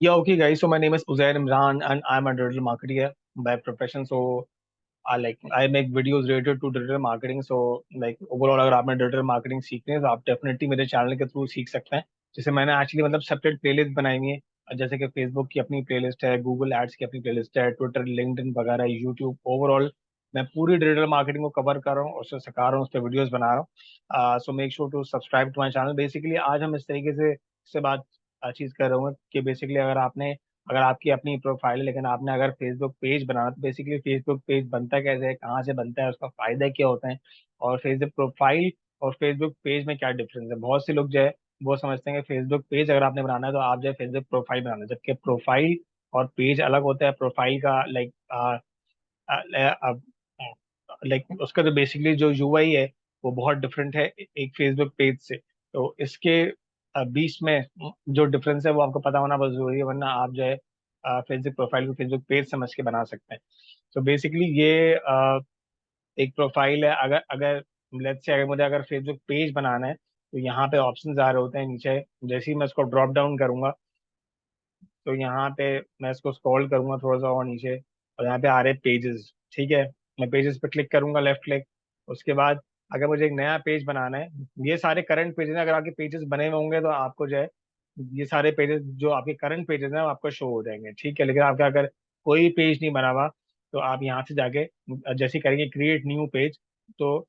Yeah, okay, guys. So my name is Uzair Imran, and I'm a digital marketer by profession. So I make videos related to digital marketing. So overall, अगर आपने digital marketing सीखनी है तो आप definitely मेरे channel के through सीख सकते हैं। जैसे मैंने एक्चुअली मतलब सेपरेट प्लेलिस्ट बनाई हुई है, जैसे कि फेसबुक की अपनी प्लेलिस्ट है, गूगल एड्स की अपनी प्लेलिस्ट है, ट्विटर, लिंक्डइन वगैरह, यूट्यूब। ओवरऑल मैं पूरी डिजिटल मार्केटिंग को कवर कर रहा हूँ और उससे सिखा रहा हूँ, उस पर वीडियोस बना रहा हूँ। So make sure to subscribe to my channel. Basically आज हम इस तरीके से बात चीज कर रहा हूँ कि बेसिकली अगर आपकी अपनी प्रोफाइल है लेकिन आपने अगर फेसबुक पेज बनाना, तो बेसिकली फेसबुक पेज बनता कैसे है, कहाँ से बनता है, उसका फायदा क्या होता है, और फेसबुक प्रोफाइल और फेसबुक पेज में क्या डिफरेंस है। बहुत से लोग जो है वो समझते हैं कि फेसबुक पेज अगर आपने बनाना है तो आप जो है फेसबुक प्रोफाइल बनाना है, जबकि प्रोफाइल और पेज अलग होता है। प्रोफाइल का उसका जो बेसिकली जो यूआई है वो बहुत डिफरेंट है एक फेसबुक पेज से। तो इसके बीच में जो डिफरेंस है वो आपको पता होना बहुत जरूरी है, वरना आप जो है फेसबुक प्रोफाइल को फेसबुक पेज समझ के बना सकते हैं। तो बेसिकली ये एक प्रोफाइल है। अगर अगर लेट्स से अगर मुझे अगर फेसबुक पेज बनाना है तो यहाँ पे ऑप्शन आ रहे होते हैं नीचे। जैसे ही मैं इसको ड्रॉप डाउन करूंगा तो यहाँ पे मैं इसको स्क्रॉल करूंगा थोड़ा सा और नीचे, और यहाँ पे आ रहे पेजेस। ठीक है, मैं पेजेस पे क्लिक करूंगा, लेफ्ट क्लिक। उसके बाद अगर मुझे एक नया पेज बनाना है, ये सारे करंट पेजेस हैं, अगर आपके पेजेस बने हुए होंगे तो आपको जो है ये सारे पेजेस जो आपके करंट पेजेस हैं वो आपको शो हो जाएंगे। ठीक है, लेकिन आपका अगर कोई पेज नहीं बना हुआ तो आप यहाँ से जाके जैसे करेंगे क्रिएट न्यू पेज, तो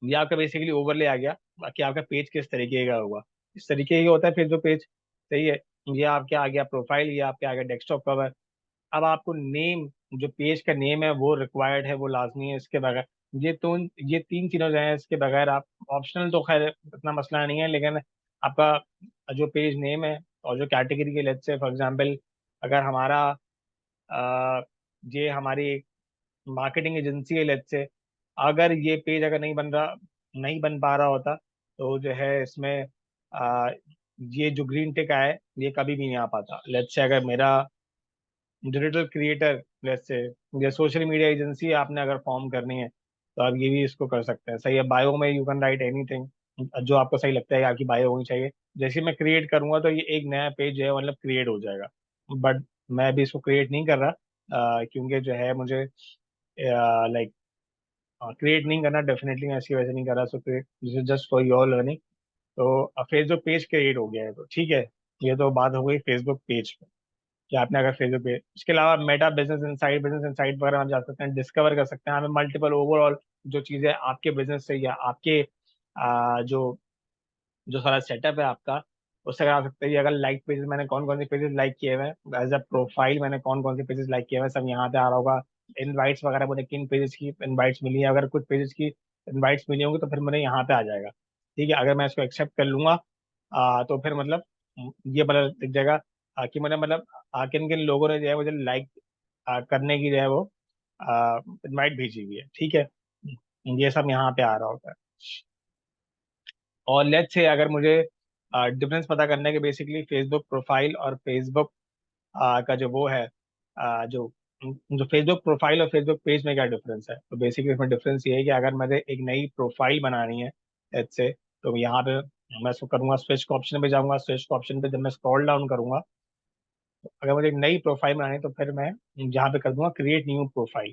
ये आपका बेसिकली ओवरले आ गया। बाकी आपका पेज किस तरीके का होगा, इस तरीके का होता है फेसबुक पेज। सही है, ये आपके आ गया प्रोफाइल, ये आपके आ गया डेस्कटॉप कवर। अब आपको नेम, जो पेज का नेम है वो रिक्वायर्ड है, वो लाजमी है। इसके बगैर ये तीन चीज़ें जो हैं इसके बगैर आप ऑप्शनल, तो खैर इतना मसला नहीं है, लेकिन आपका जो पेज नेम है और जो कैटेगरी के, लेट्स से फॉर एग्जांपल अगर ये हमारी मार्केटिंग एजेंसी है, लेट्स से अगर ये पेज अगर नहीं बन पा रहा होता तो जो है इसमें आ, ये जो ग्रीन टिक आए ये कभी भी नहीं आ पाता। लेट्स से अगर मेरा डिजिटल क्रिएटर, जैसे ये सोशल मीडिया एजेंसी आपने अगर फॉर्म करनी है तो आप ये भी इसको कर सकते हैं। सही है, बायो में यू कैन राइट एनीथिंग जो आपको सही लगता है कि आपकी बायो होनी चाहिए। जैसे मैं क्रिएट करूंगा तो ये एक नया पेज जो है मतलब क्रिएट हो जाएगा। बट मैं अभी इसको क्रिएट नहीं कर रहा, क्योंकि जो है मुझे लाइक क्रिएट नहीं करना, डेफिनेटली मैं इसकी वजह से नहीं कर रहा। सो create, this is just for your learning. तो फेसबुक पेज क्रिएट हो गया है, तो ठीक है। ये तो बात हो गई फेसबुक पेज पे कि आपने अगर फेसबुक पे, इसके अलावा मेटा बिजनेस इनसाइट वगैरह आप जा सकते हैं, डिस्कवर कर सकते हैं हमें मल्टीपल ओवरऑल जो चीज़ें आपके बिजनेस से या आपके जो जो सारा सेटअप है आपका, उससे अगर आ सकते हैं। ये अगर लाइक पेजेस, मैंने कौन कौन से पेजेस लाइक किए हुए हैं एज अ प्रोफाइल, मैंने कौन कौन से पेजेस लाइक किए हुए हैं, सब यहाँ पे आ रहा होगा। इनवाइट्स वगैरह मुझे किन पेजेस की इनवाइट्स मिली है, अगर कुछ पेजेस की इनवाइट्स मिली होंगी तो फिर मुझे यहाँ पे आ जाएगा। ठीक है, अगर मैं इसको एक्सेप्ट कर लूंगा तो फिर मतलब ये पता दिख जाएगा कि मैंने मतलब किन किन लोगों ने जो है मुझे लाइक करने की जो है वो इनवाइट भेजी हुई है। ठीक है, ये सब यहाँ पे आ रहा होता है। और लेट्स से अगर मुझे डिफरेंस पता करने के, बेसिकली फेसबुक प्रोफाइल और फेसबुक का जो वो है जो जो फेसबुक प्रोफाइल और फेसबुक पेज में क्या डिफरेंस है, तो बेसिकली इसमें डिफरेंस ये है कि अगर मुझे एक नई प्रोफाइल बनानी है लेट्स से, तो यहाँ पे मैं इसको करूंगा, स्विच के ऑप्शन पे जाऊंगा। स्विच के ऑप्शन पे जब मैं स्क्रॉल डाउन करूंगा, तो अगर मुझे एक नई प्रोफाइल बनानी है तो फिर मैं यहाँ पे कर दूंगा क्रिएट न्यू प्रोफाइल।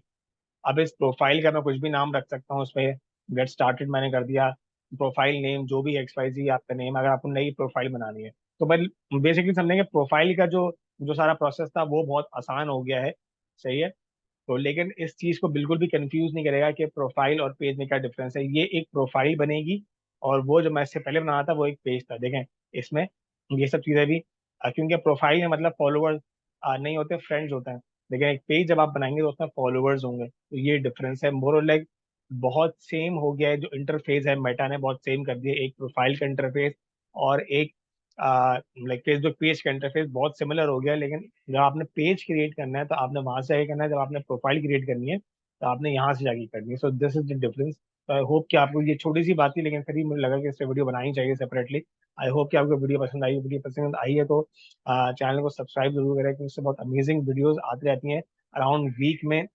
अब इस प्रोफाइल का मैं कुछ भी नाम रख सकता हूँ उसमें। गेट स्टार्टेड मैंने कर दिया, प्रोफाइल नेम जो भी एक्स वाई जी आपका नेम, अगर आपको नई प्रोफाइल बनानी है तो मैं बेसिकली समझेंगे प्रोफाइल का जो जो सारा प्रोसेस था वो बहुत आसान हो गया है। सही है, तो लेकिन इस चीज को बिल्कुल भी कंफ्यूज नहीं करेगा कि प्रोफाइल और पेज में क्या डिफरेंस है। ये एक प्रोफाइल बनेगी और वो जो मैं इससे पहले बनाया था वो एक पेज था। देखें इसमें ये सब चीजें भी क्योंकि प्रोफाइल में मतलब फॉलोअर्स नहीं होते, फ्रेंड्स होते हैं। लेकिन एक पेज जब आप बनाएंगे तो उसमें फॉलोअर्स होंगे, तो ये डिफरेंस है। मोर और लाइक बहुत सेम हो गया है, जो इंटरफेस है मेटा ने बहुत सेम कर दिया। एक प्रोफाइल का इंटरफेस और एक लाइक फेसबुक पेज का इंटरफेस बहुत सिमिलर हो गया। लेकिन जब आपने पेज क्रिएट करना है तो आपने वहां से आगे करना है, जब आपने प्रोफाइल क्रिएट करनी है तो आपने यहाँ से जाके करनी है। So this is the difference. I hope कि आपको ये छोटी सी बात थी, लेकिन फिर भी मुझे लगा कि इस पे वीडियो बनानी चाहिए सेपरेटली। आई होप कि आपको वीडियो पसंद आई। वीडियो पसंद आई है तो चैनल को सब्सक्राइब जरूर करें, क्योंकि उससे बहुत अमेजिंग वीडियोस आती रहती हैं। अराउंड वीक में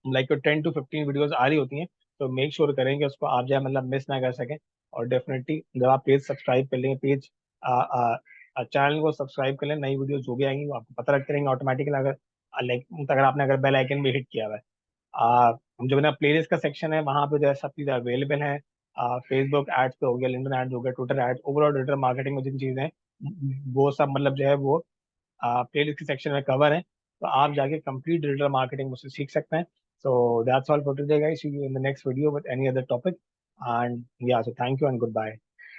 लाइक 10 to 15 वीडियोस आ रही होती हैं। तो मेक श्योर करें कि उसको आप जो है मतलब मिस ना कर सकें। और डेफिनेटली जब आप पेज सब्सक्राइब कर लेंगे, पेज चैनल को सब्सक्राइब कर लें, नई वीडियो जो भी आएंगी वो आपको पता लगते रहेंगे ऑटोमेटिकली। अगर लाइक अगर आपने अगर बेल आइकन भी हिट किया हुआ है। हम जो है ना प्लेलिस्ट का सेक्शन है, वहाँ पे जो है सब चीज़ें अवेलेबल हैं। फेसबुक एड्स पे हो गया, लिंक्डइन एड्स हो गया, Twitter ads, overall digital marketing में जिन चीज़ें हैं वो सब मतलब जो है वो प्लेलिस्ट के सेक्शन में कवर है। तो आप जाके कंप्लीट डिजिटल मार्केटिंग मुझसे सीख सकते हैं। So that's all for today guys, see you in the next video with any other topic. And yeah, so thank you and good bye.